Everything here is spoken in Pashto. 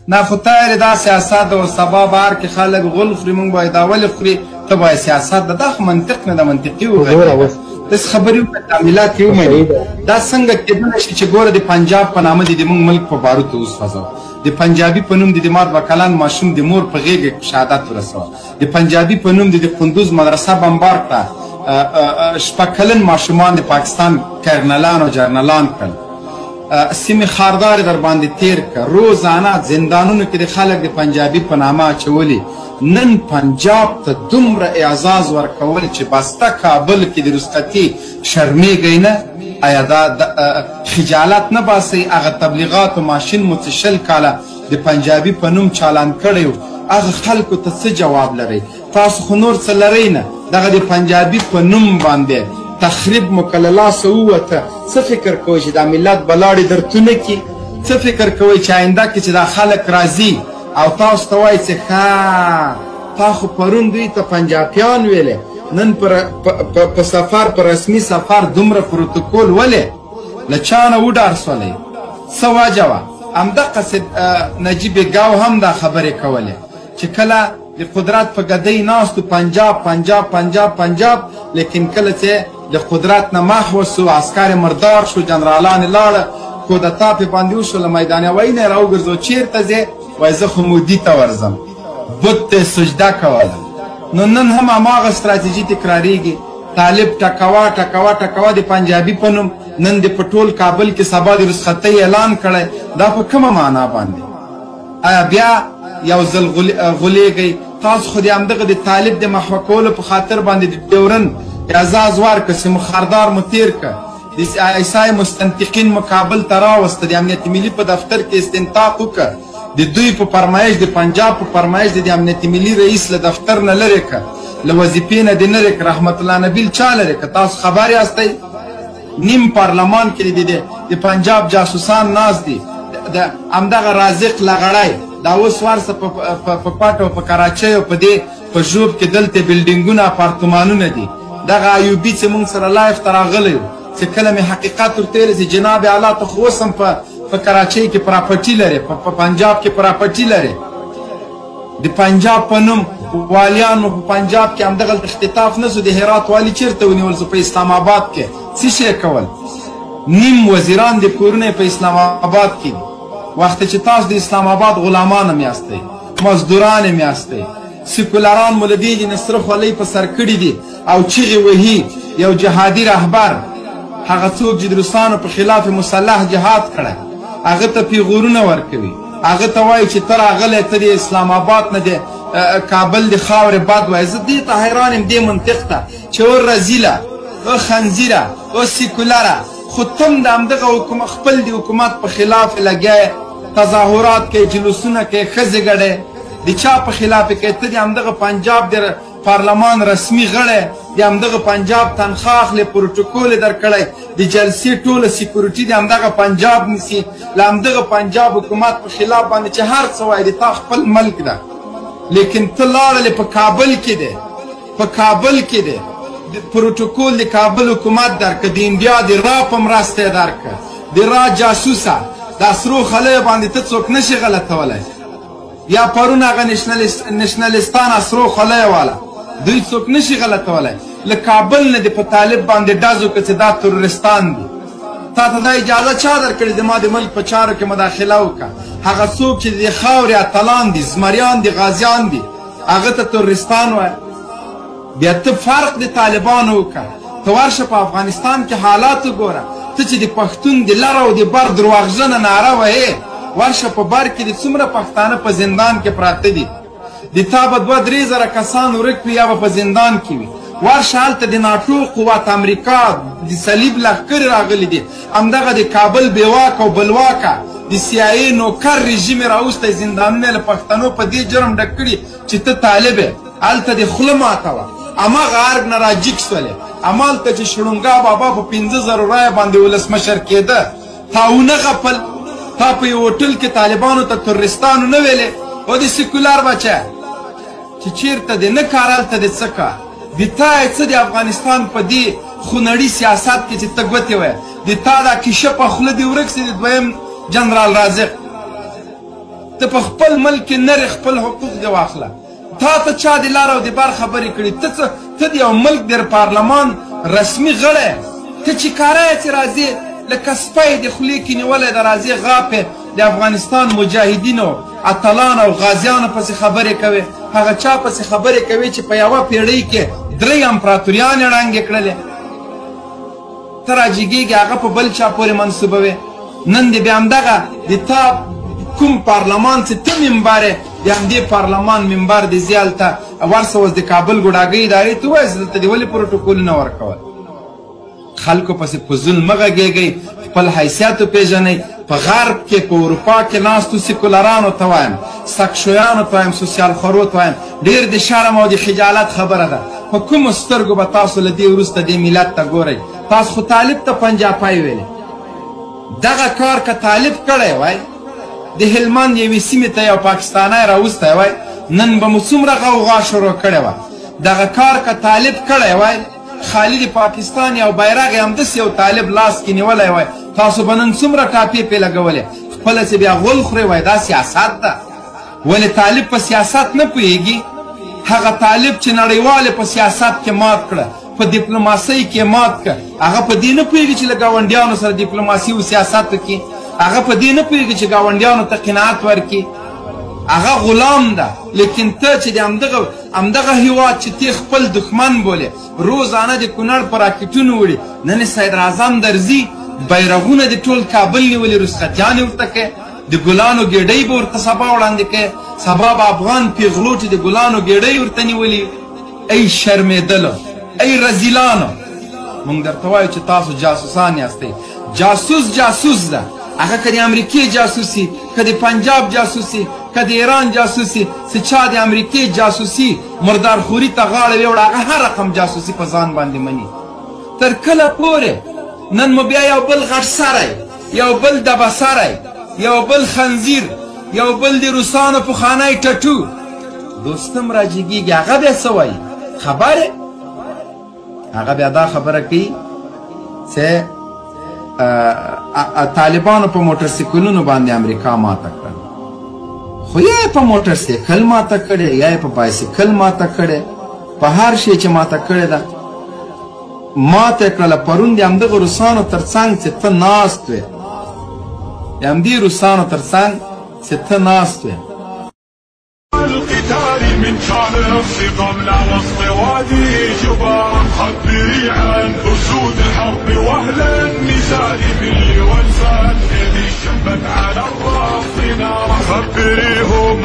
نه خو ته یې دا سیاست او سبا بهر کې خلک غول خوري موږ باید دا ولې خوري ته باید سیاست ده دا خو منطق نه ده منطقي وغږېږه داسې خبرې وکړه تعمیلات یې ومني دا څنګه کېدلی شي چې ګوره د پنجاب په نامه دې موږ ملک په باروتو وسوځوه د پنجابي په نوم د مار 2 کلن ماشوم د مور په غېږ شهادت ورسوه د پنجابي په نوم د قندوز مدرسه بمبار کړه 6 کلن ماشومان د پاکستان کرنلان او جرنلان کړل سیمې خاردار در باندې تیر که روزانه زندانونو کې د خلک د پنجابي په نامه اچولي نن پنجاب ته دومره اعزاز ورکول چې بسته کابل کې د رسختی شرمېږئ نه آیا دا خجالت نه باسئ هغه تبلیغاتو ماشین مو چې 20 کاله د پنجابي په نوم چالان کړی و هغه خلکو ته څه جواب لرئ تاسو خو نور څه لرئ نه دغه د پنجابي په نوم باندې تخریب مو که له لاسه ووته څه فکر کوئ چې دا ملت به لاړې درتونه کي څه فکر کوئ چې آینده کې چې دا خلک راځي او تاسو ته وایي چې ښه تا خو پرون دوی ته پنجابیان ویلې نن په سفر په رسمي سفر دومره پروتوکول ولې له چا نه وډار سولئ څه وجه وه همدقسې نجیب ګاو هم دا خبرې کولې چې کله د قدرت په ګدۍ ناستو پنجاب پنجاب پنجاب پنجاب لیکن کله چې د قدرت نه محو سو عسکر مردار شو جنرالان لاړه کودتا پې باندې وشو له میدان وایي نه یې راوګرځو چېرته ځې وایي زه خو مودي ته ورځم بت ته سجده کوله نو نن هم هماغه استراتیژي تکراریږي طالب ټکوه ټکوه ټکوه د پنجابي په نوم نن د په ټول کابل کې سبا د رسختۍ اعلان کړی دا په کومه معنا باندې آیا بیا یو ځل غولېږئ تاسو خو د همدغه د طالب د محوه کولو په خاطر باندې د ډیورن اعزاز ورکړه چې مخاردار مو تیر که د ایسای مستنطقین مو کابل ته راوسته د امنیت ملي په دفتر کې استنطاق وکړه د دوی په فرمایش د پنجاب په فرمایش د امنیت ملي رئیس له دفتر نه لرې که له وظیفې نه دې لرې که رحمت الله نبیل چا لرې که تاسو خبر یاستئ نیم پارلمان کې د پنجاب جاسوسان ناست دي د همدغه رازق لغړی دا اوس ورسه په پټ او په کراچۍ او په دې په ژوب کې دلته بلډینګونه اپارتمانونه دي دغه ایوبي چې موږ سره لایف ته راغلی چې کله مې حقیقت ورته ویلی چې جناب اعلی ته خو اوس هم په کراچۍ کې پراپرټي لرې په پنجاب کې پراپرټي لرې د پنجاب په نوم والیانو په پنجاب کې همدغلته اختطاف نه سو د هرات والي چېرته ونیول سو په اسلام آباد کې څه شی کول نیم وزیران د کورونه په اسلام آباد کې دي وقتی چې تاسو د اسلام آباد غلامان هم یاستئ مزدوران هم یاستئ سیکولران مو له دې جنس سره خولۍ په سر کړي دي او چغې وهي یو جهادي رهبر هغه څوک چې د روسانو په خلاف مسلح جهاد کړی هغه ته پیغورونه ورکوي هغه ته وایي چې ته راغلی ته د اسلام آباد نه د کابل د خاورې باد وایي زه دې ته حیران یم دې منطق ته چې او رزیله او خنزیره او سیکولره خو تم د همدغه خپل د حکومت په خلاف لګیا تظاهرات کوي جلوسونه کوي ښځې ګډې د چا په خلاف یې کوي ته د همدغه پنجاب د پارلمان رسمي غړی د همدغه پنجاب تنخواه اخلي پروټوکول یې درکړی د جلسې ټوله سیکورټي د همدغه پنجاب نیسي له همدغه پنجاب حکومت په خلاف باندې چې هر څه وایي د تا خپل ملک ده لیکن ته لاړلې په کابل کې دی په کابل کې دی پروتوکول د کابل حکومت درکه د انډیا د را په مرسته یې درکه د را جاسوسه دا سرو خلیو باندې ته څوک نشي غلطولی یا پرون هغه نشنلستان سرو خلیو والا دوی څوک نشي غلطولی له کابل نه د په طالب باندې ډز وکړه چې دا ترورستان دي تا ته دا اجازه چا درکړې د ما د ملک په چارو کې مداخله وکړه هغه څوک چې د خاورې اتلان دي زمریان دي غازیان دي هغه ته ترورستان وایه بیا ته فرق د طالبانو وکړه ته ورشه په افغانستان کې حالات وګوره ته چې د پښتون د لر او د بر درواغجنه ناره وهې ورشه په بر کې د څومره پښتانه په زندان کې پراته دي د تا به 2-3 زره کسان ورک وي یا به په زندان کې وي ورشه هلته د ناټو قوت امریکا د صلیب لښکرې راغلي دي همدغه د کابل بېواکه او بلواکه د CIA نوکر رژیم یې راوستی زندانونه له پښتنو په دې جرم ډک کړي چې ته طالب یې هلته د خوله ماته وه هماغه ارګ نه راجیک سولې همالته چې شړونګا بابا په 15,000 رایه باندې ولسمشر کېده تا ونه غپل تا په یو هوټل کې طالبانو ته ترورستان ونه ویلې او د سیکولر بچی چې چېرته دې نه کار هلته دې څه کار د تا یې څه د افغانستان په دې خونړي سیاست کې چې ته ګوتې وایې د تا دا کیشه په خوله دې ورک سي د دویم جنرال رازق ته په خپل ملک کې نرې خپل حقوق دې واخله. تا ته چا د لار او د بار خبرې کړي؟ ته د یو ملک د پارلمان رسمي غړی ته چې کاره یې چې راځې لکه سپی د خولې کې نیولی د راځې غاپې د افغانستان مجاهدینو اتلانو او غازیانو پسې خبرې کوي. هغه چا پسې خبرې کوي چې په یوه پیړۍ کې 3 امپراتوریانې ړنګې کړلې. ته راجګېږې هغه په بل چا پورې منصوبوې. نن دې بیا همدغه د تا کوم پارلمان چې ته ممبر یې د همدې پارلمان ممبر دې زه هلته ورسه اوس د کابل ګوډاګۍ ادارې ته ووایه چې دلته دې ولې پروټوکولونه ورکول؟ خلکو پسې فضول مه غږېږئ، خپل حیثیت وپېژنئ. په غرب کې په اروپا کې ناستو سیکولرانو ته وایم، سکشویانو ته وایم، سوسیال خورو ته وایم، ډېر د شرم او د خجالت خبره ده. په کومو سترګو به تاسو له دې وروسته دې ملت ته ګورئ؟ تاسو خو طالب ته پنجاپی ویلې. دغه کار که طالب کړی وای د هلمند یوې سیمې ته یو پاکستانی راوستی وای نن به مو څومره غوغا شروع کړې وه. دغه کار که طالب کړی وای خالي د پاکستان یو بیرغ یې همداسې یو طالب لاس کې نیولی وای تاسو به نن څومره ټاپې پرې لګولې. خپله چې بیا غول خورې وای دا سیاست ده. ولې طالب په سیاست نه پوهېږي؟ هغه طالب چې نړیوال په سیاست کې مات کړه، په ډیپلوماسۍ کې مات کړه، هغه په دې نه پوهېږي چې له ګاونډیانو سره ډیپلوماسي او سیاست وکړي. هغه په دې نه پوهېږي چې ګاونډیانو ته قناعت ورکړي. هغه غلام ده. لیکن ته چې د همدغه هیواد چې ته خپل دښمن بولې روزانه د کونړ په راکټونو وړي، نن صدراعظم درځي بیرغونه د ټول کابل نیولي رسختیانې ورته کوي، د ګلانو ګېډۍ به ورته سبا وړاندې کوي، سبا به افغان پیغلو چې د ګلانو ګېډۍ ورته نیولي. ای شرمېدلو، ای رزیلانو، موږ درته وایو چې تاسو جاسوسان یاستئ. جاسوس ده. هغه که د امریکې جاسوسي، که د پنجاب جاسوسي، که د ایران جاسوسي، چې چا د امریکې جاسوسي مردارخوري ته غاړه ویوړه، هغه هر رقم جاسوسي په ځان باندې مني. تر کله پورې؟ نن مو بیا یو بل غټ سری، یو بل دبه سری، یو بل خنزیر، یو بل د روسانو پخوانی ټټو دوستم راجګېږي. هغه بیا څه وایي؟ خبرې هغه بیا دا خبره کوي چې طالبانو په موټر سایکلونو باندې امریکا ماته کړه. خو یا یې په موټر سایکل ماته کړې، یا یې په بایسکل ماته کړې، په هر شی چې ماته کړې ده ماته یې کړله. پرون د همدغه روسانو تر څنګ چې ته ناست وې، د همدې روسانو تر څنګ چې ته ناست وې، القتال من شان نفسي قبل وسط وادي جبال. خبري عن أسود الحرب وأهل النزال باللي والفات يدي شبت على الراس نار. خبريهم